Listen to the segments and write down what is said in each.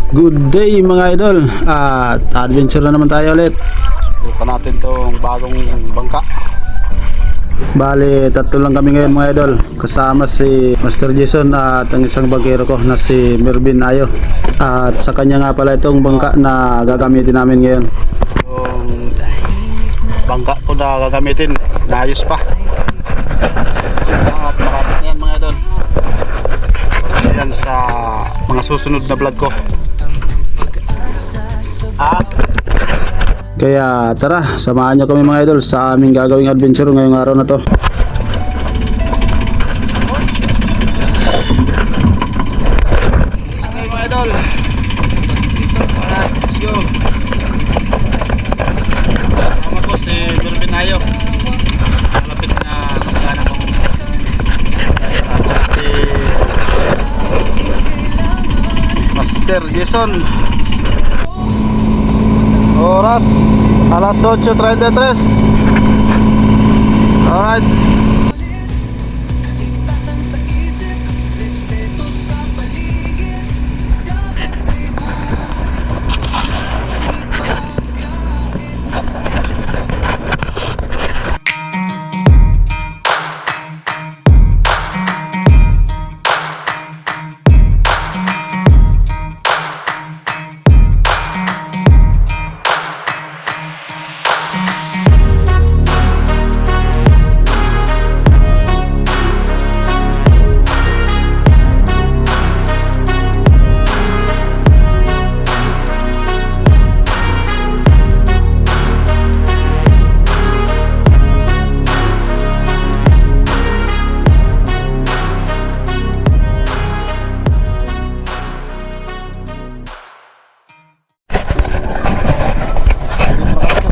Good day mga idol, at adventure na naman tayo ulit. Bukan natin tong bagong bangka. Bali, tatlo lang kami ngayon mga idol. Kasama si Master Jason at ang isang bagero ko na si Mervin Ayo. At sa kanya nga pala itong bangka na gagamitin namin ngayon. Yung bangka ko na gagamitin, naayos pa. At marami na yan mga idol. Yan sa mga susunod na vlog ko. At Kaya tara, samahan nyo kami mga idol sa aming gagawing adventure ngayong araw na to. okay mga idol. Alright, let's go. Kasama ko si Mervin Ayo. Malapit na magkana ko. At si Master Jason. Oras alas 8:33. Alright.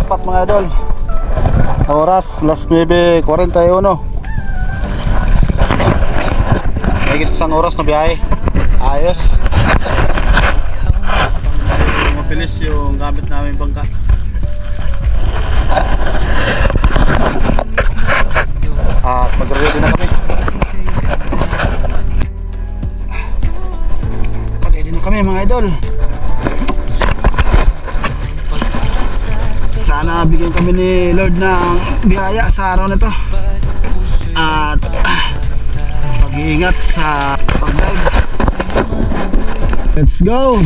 Spot mga idol. Oras las 9:41. Higit isang oras na biyahe. Ayos. Mabilis yung gamit namin bangka. At mag-ready na kami. Ready na kami mga idol. Sana bigyan kami ni Lord ng biyaya sa araw na to. At pag-iingat sa pag-dive. Let's go!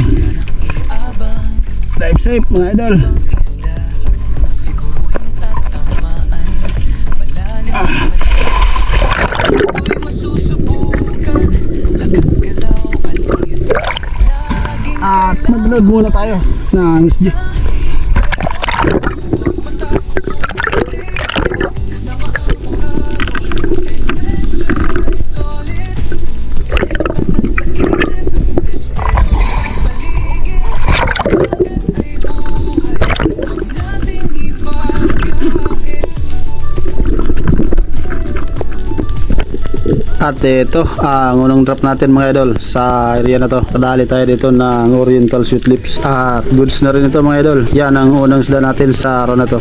Dive safe mga idol. At mag-load muna tayo ng SG. At ito ang unang drop natin mga idol sa area na to. Kadali tayo dito ng Oriental Sweet Lips. At goods na rin ito mga idol. Yan ang unang isda natin sa araw na to.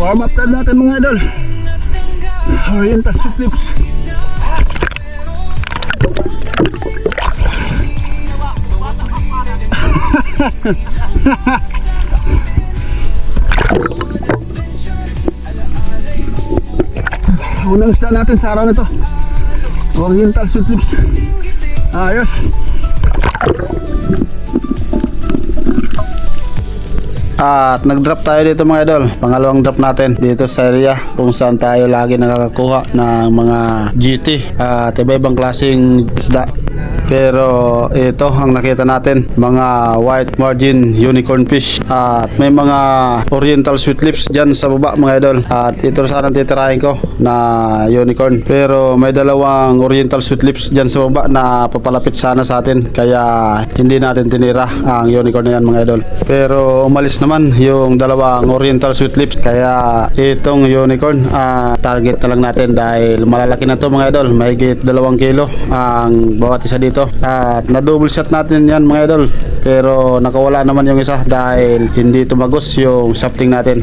Warm up time natin mga idol. Oriental Sweet Lips. Unang isda natin sa araw na to, Oriental Sweet Lips. Ayos. At nag-drop tayo dito mga idol. Pangalawang drop natin dito sa area kung saan tayo lagi nakakakuha ng mga GT at iba-ibang klaseng isda. Pero ito ang nakita natin, mga white margin unicorn fish. At may mga oriental sweet lips dyan sa baba mga idol. At ito sana titirahin ko na unicorn. Pero may dalawang oriental sweet lips dyan sa baba na papalapit sana sa atin. Kaya hindi natin tinira ang unicorn na yan mga idol. Pero umalis naman yung dalawang oriental sweet lips. Kaya itong unicorn target na lang natin dahil malalaki na to mga idol. Mahigit 2 kilo ang bawat isa dito. At na-double shot natin yan mga idol. Pero nakawala naman yung isa dahil hindi tumagos yung shafting natin.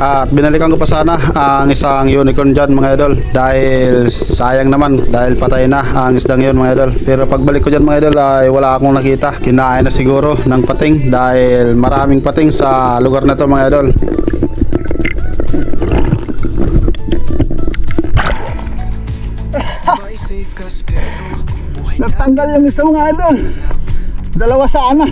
At binalikan ko pa sana ang isang unicorn dyan mga idol dahil sayang naman dahil patay na ang isdang yun mga idol. Pero pagbalik ko dyan mga idol ay wala akong nakita. Kinain na siguro ng pating dahil maraming pating sa lugar na to mga idol. Natanggal yung isa mga idol. Dalawa sana.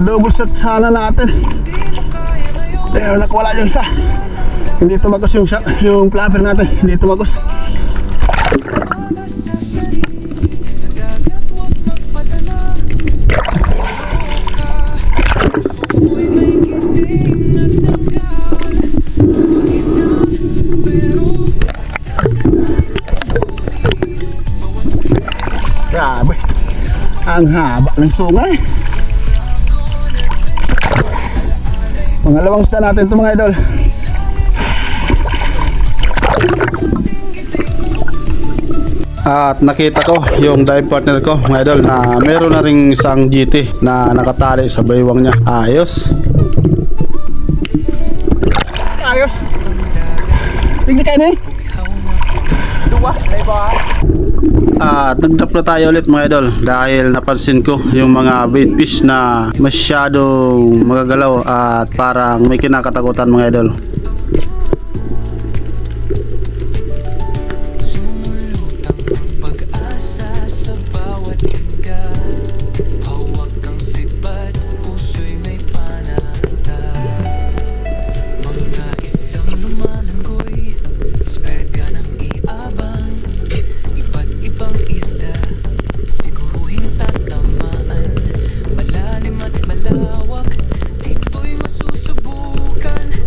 Double set sana natin. Pero nakwala yung isa. Hindi tumagos yung flapper natin. Hindi tumagos. Grabe. Ang haba ng sungay. Pangalawang isda natin ito mga idol. At nakita ko yung dive partner ko mga idol na meron na ring isang GT na nakatali sa baywang niya. Ayos. Ayos. Tingnan kayo na eh. Dua, diba? At nag-drop na tayo ulit mga idol dahil napansin ko yung mga bait fish na masyadong magagalaw at parang may kinakatakutan mga idol.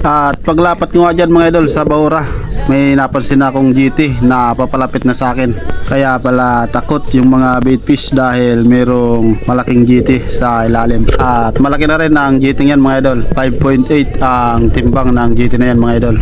At paglapat ko nga dyan mga idol sa bahura, may napansin akong GT na papalapit na sa akin. Kaya pala takot yung mga bait fish dahil merong malaking GT sa ilalim. At malaki na rin ang GT yan mga idol. 5.8 ang timbang ng GT na yan mga idol.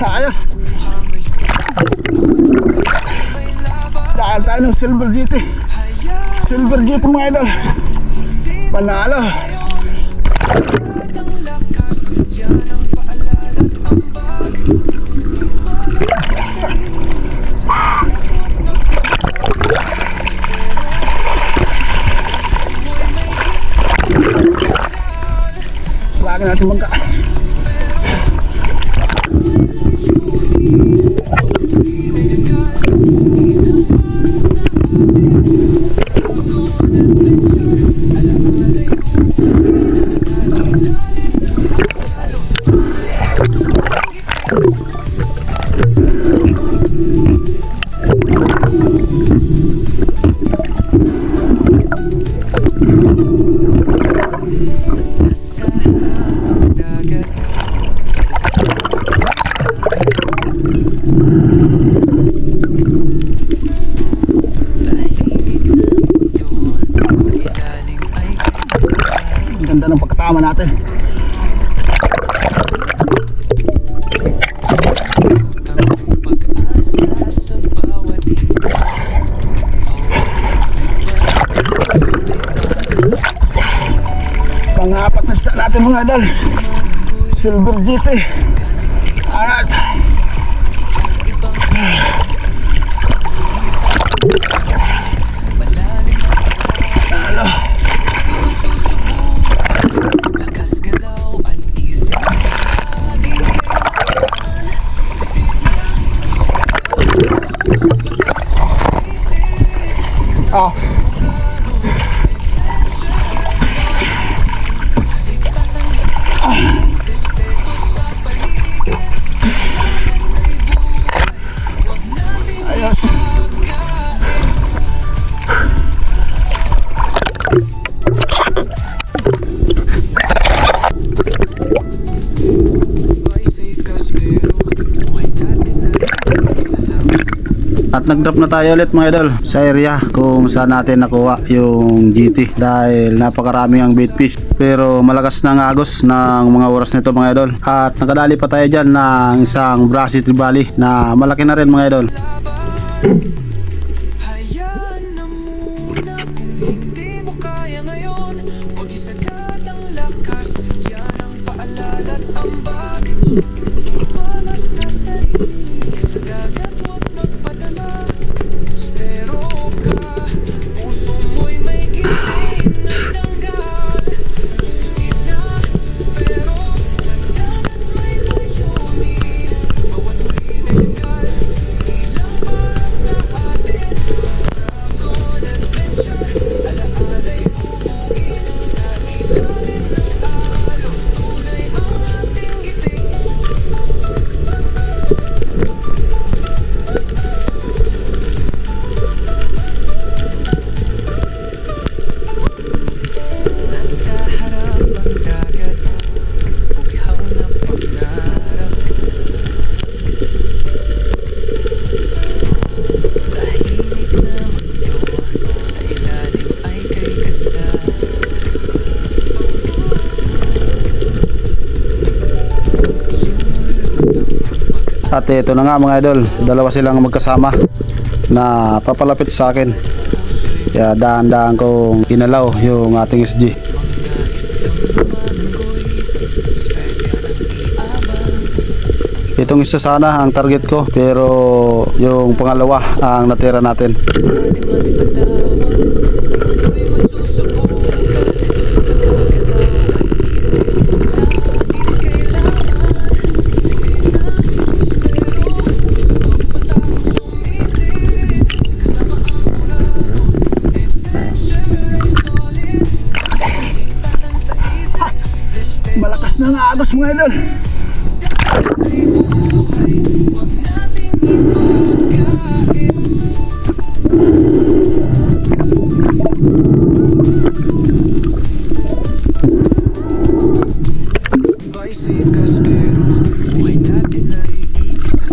Ayos. Dahil tayo ng silver GT. Silver GT mga idol. Panalo. Lagi natin bangka. ganda ng pagkatama natin. Pang-apat na isda natin mga idol, silver GT. Alright. Halo. Oh. Ayos. At nag-drop na tayo ulit mga idol sa area kung saan natin nakuha yung GT dahil napakarami ang bait fish, pero malakas na ang agos ng mga oras nito mga idol. At nakadali pa tayo dyan ng isang Brasi Tribali na malaki na rin mga idol. Hayaan na muna kung hindi mo kaya ngayon. Huwag isagad ang lakas, yan ang paalala't ambag. Wala sa sarili, sa dagat huwag magpadala. Pero ka, puso mo'y may ginti na tanggal. Sisina, pero sa dagat may layunin. Bawat tuloy na gal, hindi lang para sa atin. Dragon Adventure, alaala'y bubuin sa ilalim ng alon. Tunay ang ating ngiti. Nasa harap ang dagat, bughaw na pangarap. Tahimik na mundo, sa ilalim ay kay ganda. At ito na nga mga idol, dalawa silang magkasama na papalapit sa akin. Kaya dahan-dahan kong inalaw yung ating SG. Itong isa sana ang target ko, pero yung pangalawa ang natira natin. Malakas na nga agos mga idol. By safe ka pero buhay natin ay iisa.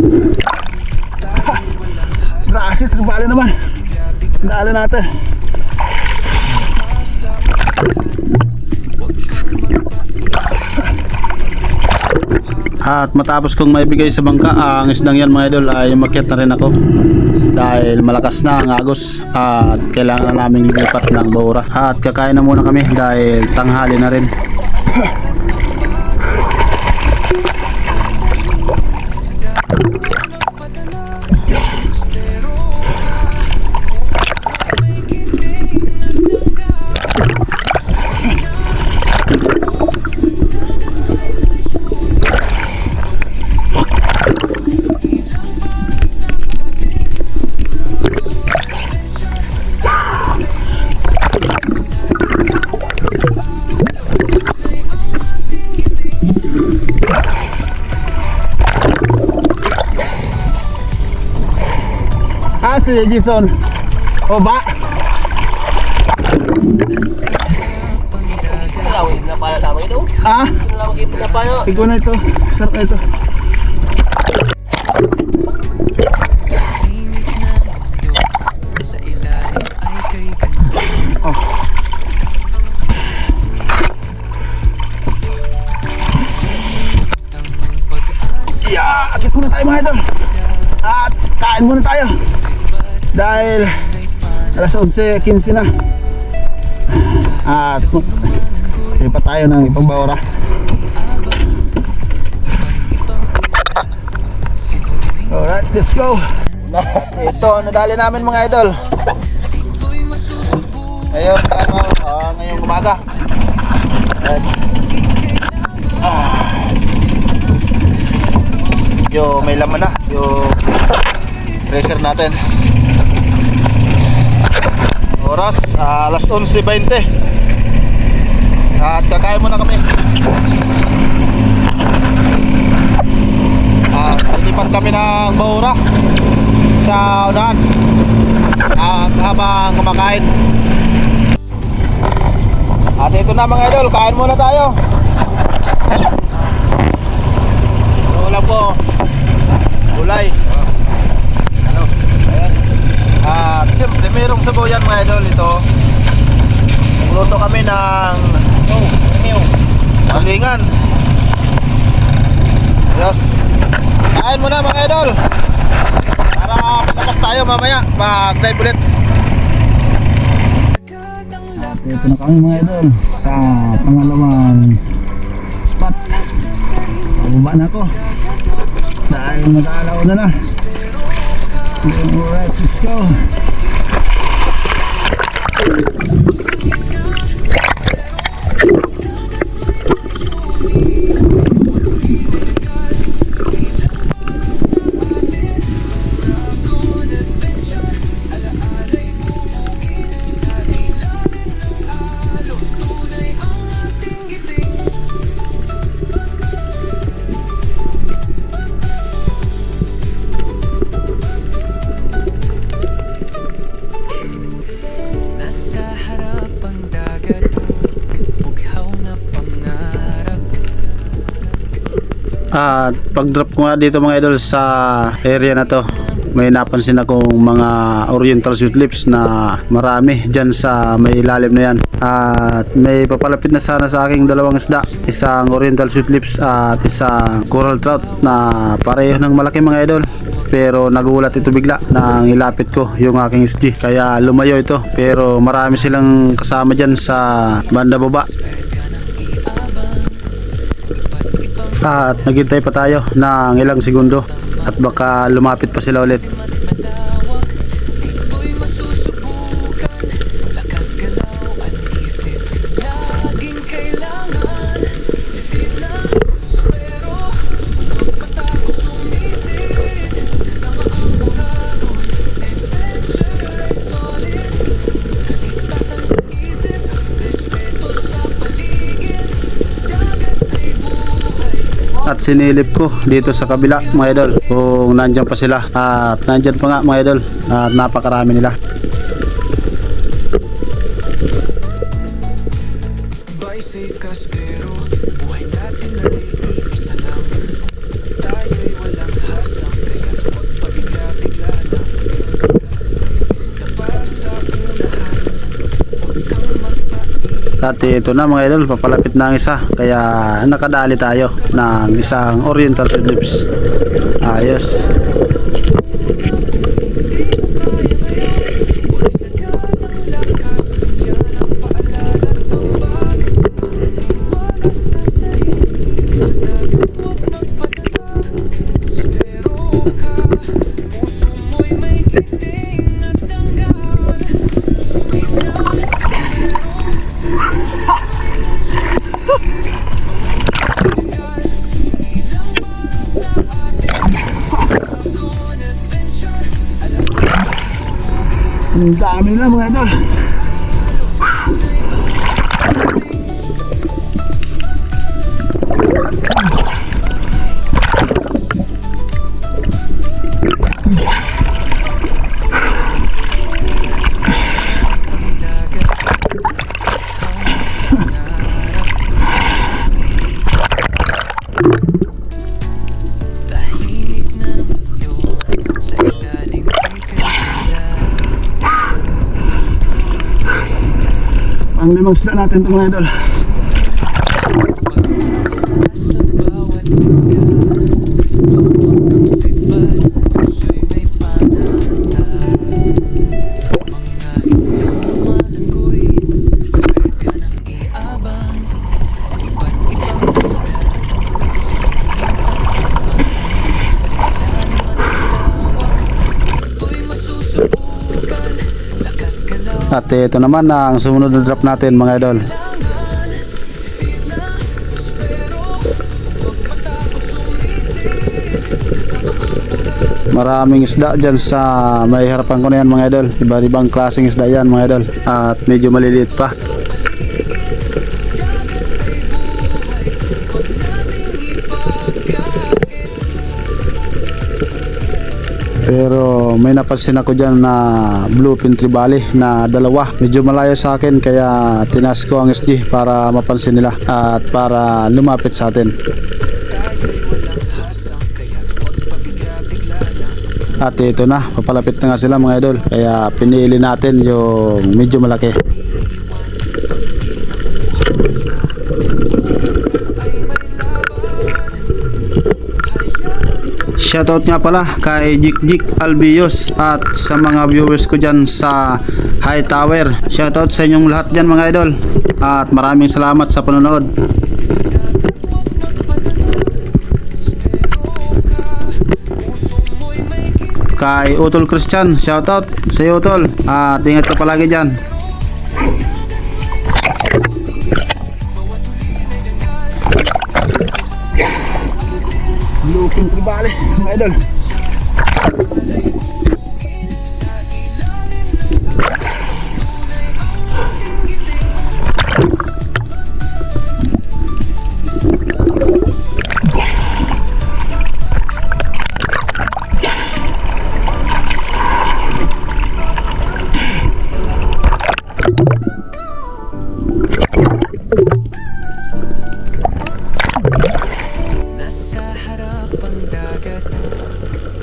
Dahil walang hasa, Brasi Tribali naman. Dali natin. At matapos kong maibigay sa bangka ang isdang yan mga idol, ay umakyat na rin ako dahil malakas na ang agos at kailangan na naming lumipat ng Baura. At kakain na muna kami dahil tanghali na rin. Si Jason. O ba? Lawin na pala tama ito. Ah? Lawin na pala. Ikaw na ito. Sarap na ito. sa ilalim ay kay ganda. Oh. tayo mga idol. At kain muna tayo. Dahil alas 11:15 na. At lipat tayo ng ibang bahura. Alright, let's go. Ito, nadali namin mga idol. Ayun, ngayong umaga. Yo, may laman na yung tracer natin. Oras, alas 11:20. At kakain muna kami. Lilipat kami ng bahura sa unahan habang kumakain. At ito na mga idol, kain muna tayo. Ulam ko gulay. Yes. At siyempre mayroong sabaw yan mga idol. Ito magluto kami ng malingan. Yes. Kain muna mga idol para pinakas tayo mamaya mag-drive ulit. Ito na kami mga idol sa pangalawang spot. Pababa na ako dahil mag-aalaw na. Alright, let's go. Nasa harap ang dagat, bughaw na pangarap. At pag-drop ko nga dito mga idol sa area na to, may napansin akong mga oriental sweet lips na marami dyan sa may ilalim na yan. At may papalapit na sana sa aking dalawang isda, isang oriental sweet lips at isang coral trout na pareho ng malaki mga idol. Pero nagulat ito bigla nang ilapit ko yung aking SG, kaya lumayo ito. Pero marami silang kasama dyan sa banda baba. At naghintay pa tayo ng ilang segundo at baka lumapit pa sila ulit. Malawak, dito'y masusubukan. Lakas galaw ang isip, laging kailangan sisilos. Pero huwag matakot sumisid. Kasama ang buhagon, adventure ay solid. Kaligtasan sa isip, respeto sa paligid. Dagat ay buhay. At sinilip ko dito sa kabila mga idol kung nandyan pa sila, at nandyan pa nga mga idol at napakarami nila. Buy safe cash pero buhay natin ay iisa lang. Tayo'y walang hasang kaya huwag pabigla-bigla lang. Basta pa sa unahan, huwag kang magpait. At ito na mga idol, papalapit na ang isa, kaya nakadali tayo ng isang oriental sweet lips. Ayos. Ang dami nila mga idol. Tahimik na mundo, sa ilalim ay kaganda. Ang limang isda natin ito mga idol. Sa bawat lugar, huwag kang At ito naman ang sumunod na drop natin mga idol. Maraming isda dyan sa may harapan ko na yan mga idol. Iba-ibang klaseng isda yan mga idol. At medyo maliliit pa. Pero may napansin ako dyan na bluefin trevally na dalawa. Medyo malayo sa akin kaya tinas ko ang SG para mapansin nila at para lumapit sa atin. At ito na, papalapit na nga sila mga idol. Kaya pinili natin yung medyo malaki. Shoutout nga pala kay Jik Albios at sa mga viewers ko dyan sa High Tower. Shoutout sa inyong lahat dyan mga idol. At maraming salamat sa panonood. Kay Utol Christian, shoutout sa iyo Utol. At ingat ka palagi dyan. Looking trevally mga idol.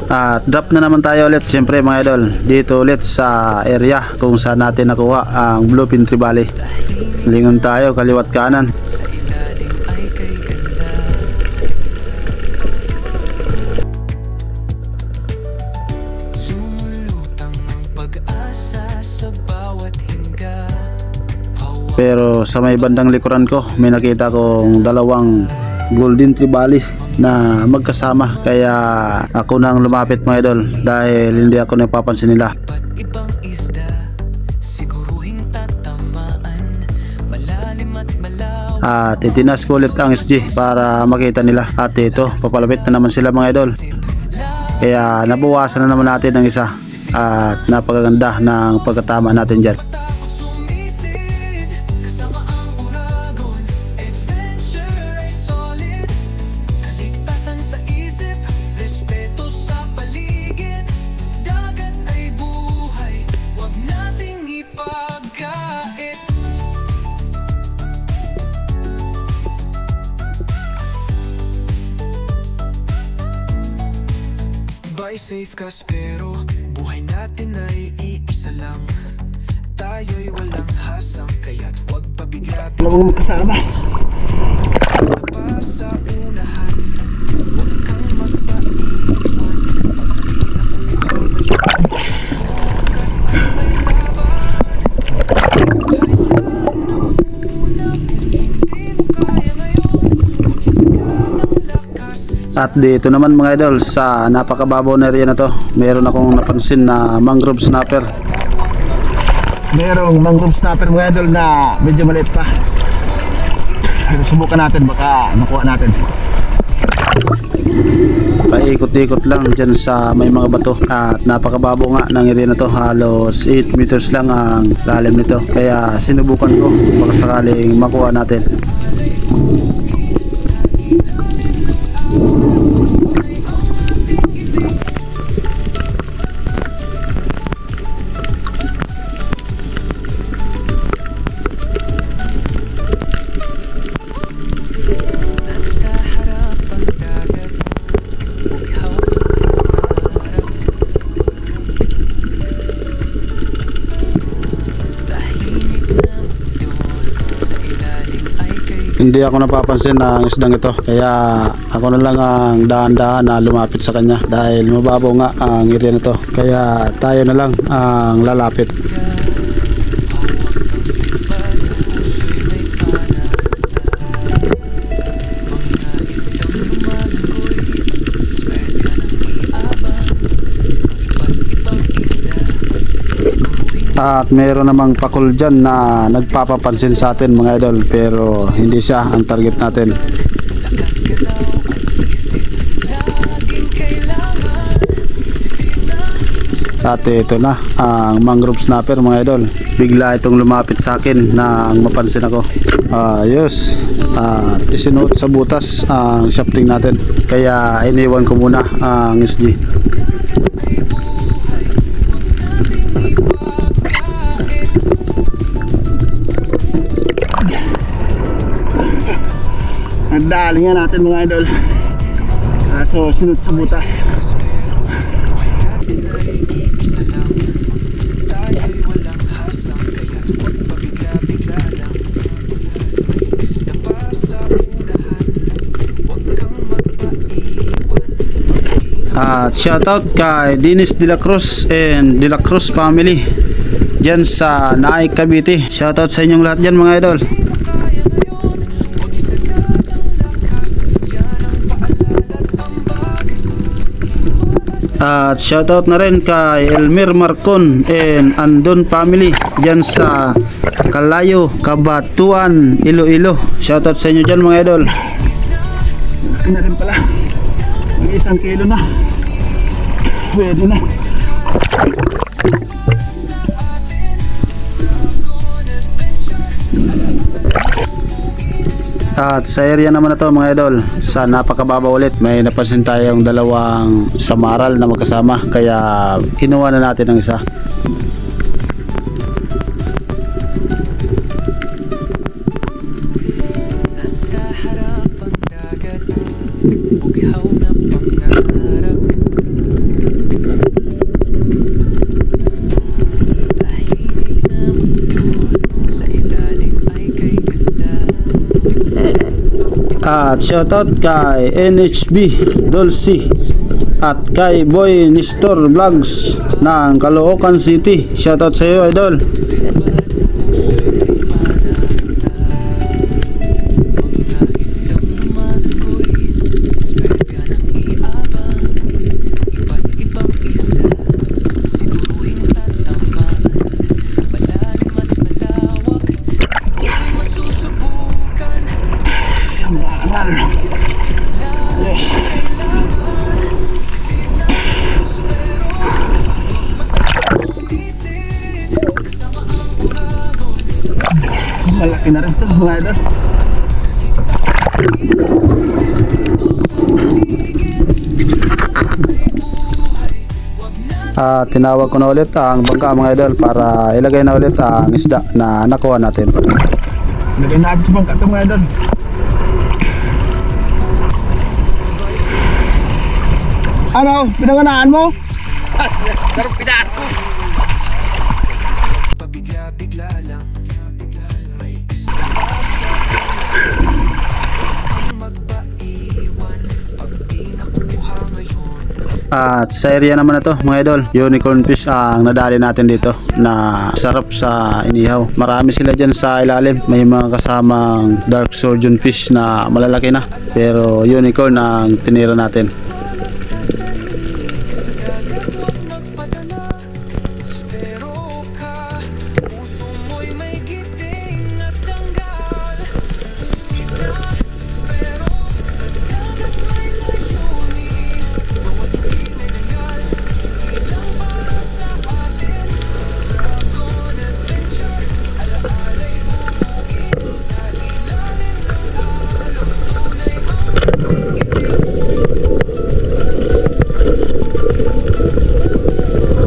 At drop na naman tayo ulit siyempre mga idol. Dito ulit sa area kung saan natin nakuha ang bluefin trevally. Lingon tayo kaliwat kanan. Sa ilalim ay kay ganda. Lumulutang ang pag-asa sa bawat hinga. Pero sa may bandang likuran ko may nakita kong dalawang golden trevally na magkasama, kaya ako nang lumapit mga idol dahil hindi ako napapansin nila. Ba't ibang isda siguruhin tatamaan, malalim at malaw. At itinas ko ulit ang SG para makita nila. At ito, papalapit na naman sila mga idol. Kaya nabawasan na naman natin ang isa. At napakaganda ng pagkatama natin dyan. Kasama ang uragon, adventure ay solid. Kaligtasan sa isip, respeto sa paligid. Dagat ay buhay, huwag nating ipagkait. Buy safe ka pero buhay natin ay iisa lang. Tayo'y walang hasang kaya't huwag pabigla Wala mong magkasama. pa sa unahan. Huwag kang magpaiwan pag di nakuha ngayon. Bukas ay may laban. Unang hindi mo kaya ngayon. Huwag hingad ang lakas. At dito naman mga idol sa napakababaw na area na to, meron akong napansin na mangrove snapper. Merong mangrove snapper mga idol na medyo maliit pa. Subukan natin, baka nakuha natin. Paikot-ikot lang dyan sa may mga bato. At napakababaw nga ng area na to, halos 8 meters lang ang lalim nito. Kaya sinubukan ko baka sakaling makuha natin. Nasa harap ang dagat, bughaw ang pangarap. Tahimik na mundo, sa ilalim ay kay Hindi ako napapansin ng isdang ito, kaya ako na lang ang dahan-dahan na lumapit sa kanya dahil mababaw nga ang area na to. Kaya tayo na lang ang lalapit. At meron namang pakul dyan na nagpapapansin sa atin mga idol, pero hindi siya ang target natin. At ito na ang mangrove snapper mga idol. Bigla itong lumapit sa akin nang mapansin ako. Ayos. At isinuot sa butas ang shafting natin. Kaya iniwan ko muna ang SG. Nagdali nga natin mga idol. So sinut sa butas. At shoutout kay Dennis De La Cruz and De La Cruz family dyan sa Naik, Cavite. Shoutout sa inyong lahat dyan mga idol. At shoutout na rin kay Elmer Marcon and Andon family dyan sa Kalayo, Kabatuan, Iloilo. Shoutout sa inyo dyan mga idol. Laki na rin pala. Mag 1 kilo na. Pwede na. At sa area naman na to mga idol, sa napakababa ulit, may napansin tayong dalawang samaral na magkasama, kaya kinuha na natin ang isa. Nasa harap ang dagat, bughaw na pangarap. Tahimik na mundo, sa ilalim ay kay ganda. At shoutout kay NHB Dolce at kay Boy Nestor Vlogs ng Caloocan City. Shoutout sa iyo idol. Malaki na rin ito mga idol. Tinawag ko na ulit ang bangka mga idol para ilagay na ulit ang isda na nakuha natin. Lagay na sa bangka ito mga idol. Ano? Pinanganaan mo? Sarap pinas ko. Pabigla-bigla lang. At sa area naman na to mga idol, unicorn fish ang nadali natin dito na sarap sa inihaw. Marami sila dyan sa ilalim, may mga kasamang dark surgeon fish na malalaki na, pero unicorn ang tinira natin.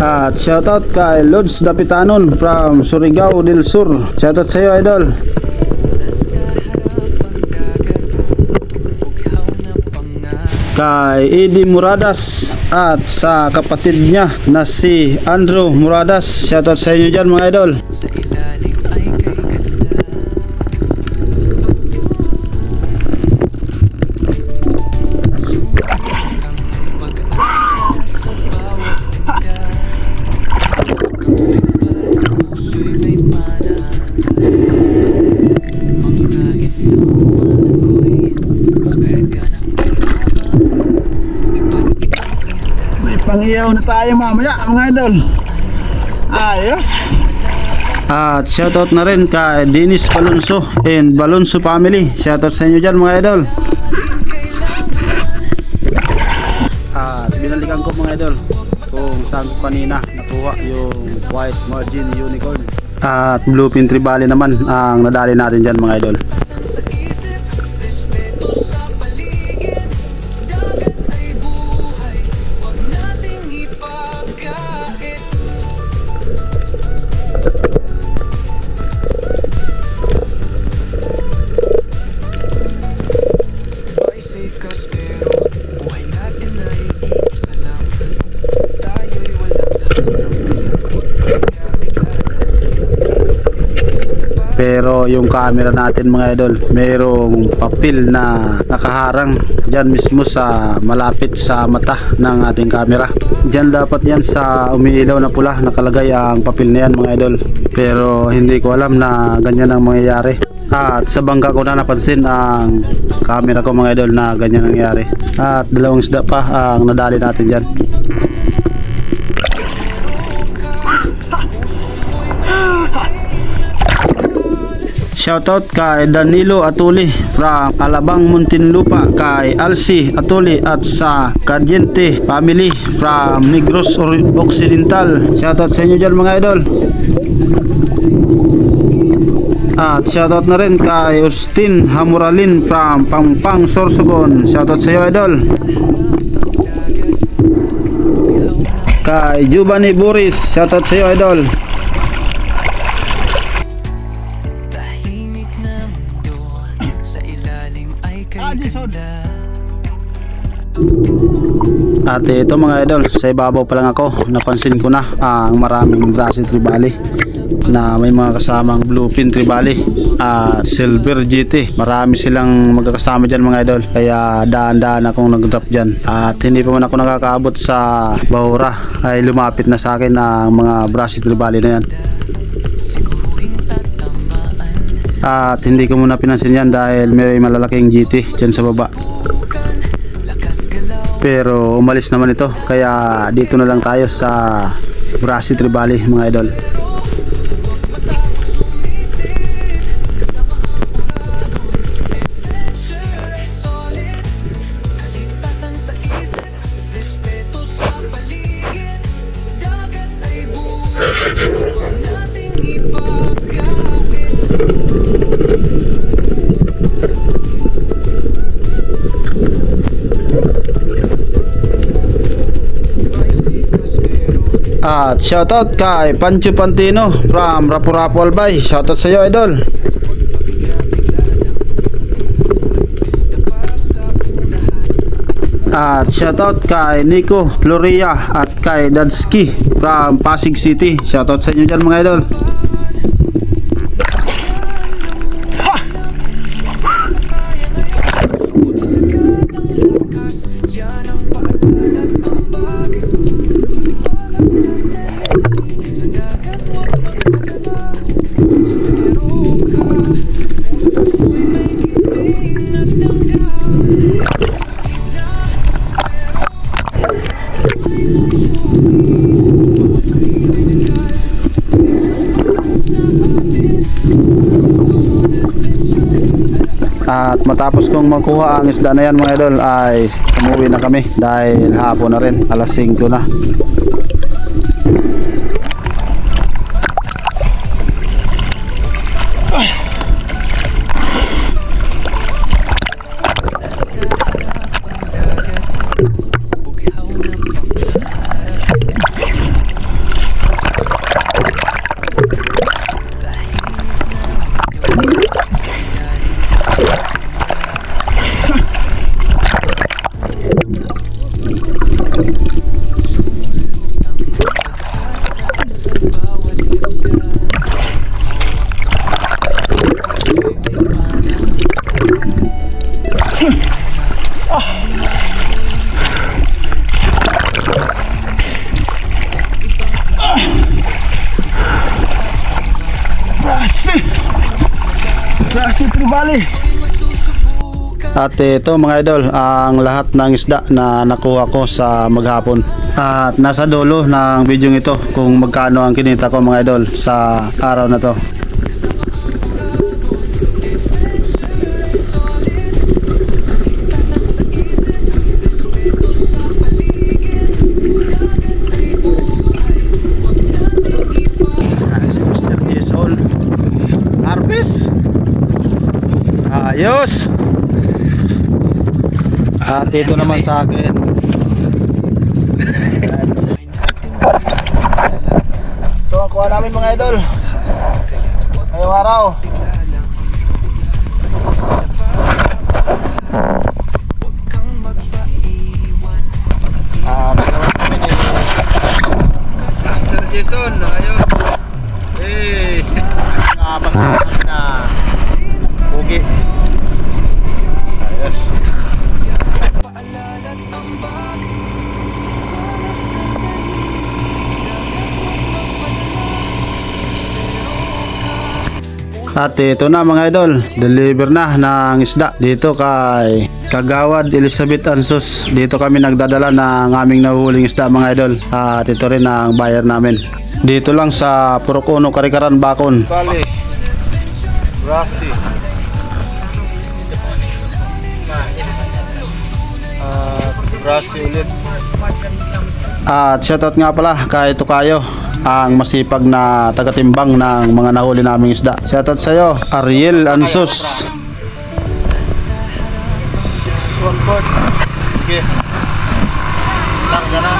At shoutout kay Lods Dapitanon from Surigao del Sur. Shoutout sa iyo idol. Kay Eddie Muradas at sa kapatid niya na si Andrew Muradas. Shoutout sa inyo dyan mga idol. May pangiyaw na tayo mamaya mga idol. Ayos. At shoutout na rin kay Dennis Balonso and Balonso family. Shoutout sa inyo dyan mga idol. At binalikan ko mga idol kung saan ko kanina nakuha yung white margin unicorn. At bluefin tribali naman ang nadali natin dyan mga idol. Pero yung camera natin mga idol, mayroong papel na nakaharang dyan mismo sa malapit sa mata ng ating camera. Dyan dapat yan sa umiilaw na pula nakalagay ang papel na yan mga idol. Pero hindi ko alam na ganyan ang mangyayari. At sa bangka ko na napansin ang camera ko mga idol na ganyan ang nangyayari. At dalawang isda pa ang nadali natin dyan. Shoutout kay Danilo Atuli from Alabang Muntinlupa, kay Alci Atuli at sa Cadiente family from Negros Occidental. Shoutout sa inyo dyan mga idol. At shoutout na rin kay Justin Hamuralin from Pampang, Sorsogon. Shoutout sa iyo idol. Kay Giovanni Boris, shoutout sa iyo idol. At ito mga idol, sa ibabaw pa lang ako, napansin ko na ang maraming Brassy Tribali na may mga kasamang bluefin tribali at silver GT. Marami silang magkakasama dyan mga idol, kaya daan-daan akong nag-drop dyan. At hindi pa man ako nakakaabot sa Bahura ay lumapit na sa akin ang mga Brassy Tribali na yan. At hindi ko muna pinansin yan dahil may malalaking GT dyan sa baba. Pero umalis naman ito, kaya dito na lang tayo sa Brassy Tribali mga idol. At shoutout kay Pancho Pantino from Rapu-Rapu Albay. Shoutout sa iyo idol. At shoutout kay Nico Floria at kay Dadski from Pasig City. Shoutout sa inyo dyan mga idol. At matapos kong makuha ang isda na yan mga idol ay umuwi na kami dahil hapon na rin, alas 5 na. Brassy Tribali. At ito mga idol, ang lahat ng isda na nakuha ko sa maghapon. At nasa dulo ng video ito kung magkano ang kinita ko mga idol sa araw na to. Si Mr. Jason harvest. Ayos. At ito naman sa akin. Ito ang kuha namin mga idol ngayong araw. Nagawa kami ni Mr. Jason. Ayun. Nakapagkakas na bugi. Ayos. At ito na mga idol, deliver na ng isda dito kay Kagawad Elizabeth Ansos. Dito kami nagdadala ng aming nahuhuling isda mga idol. At ito rin ang buyer namin. Dito lang sa Purok Uno, Karikaran, Bacon. Bali. Rasi. Rasi ulit. At shoutout nga pala kay Tukayo, ang masipag na tagatimbang ng mga nahuli naming isda. Shoutout sa'yo, Ariel Ansos. 6-1-4. Okay. Larga na.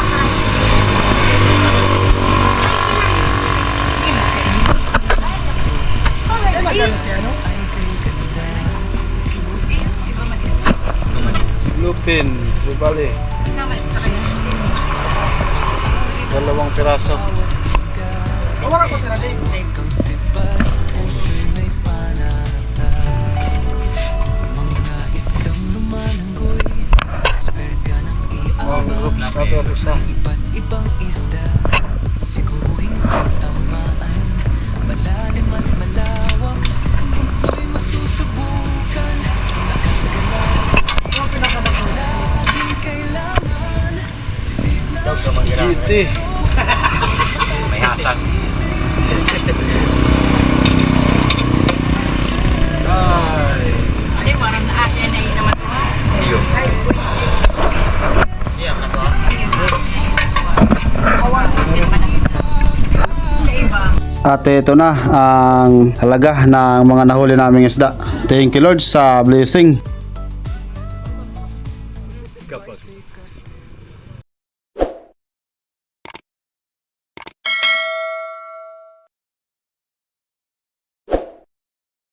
Lupin, Rubali. 2 piraso. Mangrove strawberry isa. ibang isda, siguruhin tatamaan, malalim at malawak, dito'y masusubukan, lakas ka lang, laging kailangan, sisid na Giti. May hasag. Ano parang na-asin na yun naman ito. Ayun. Sa iba. At ito na ang halaga ng mga nahuli naming isda. Thank you Lord sa blessing.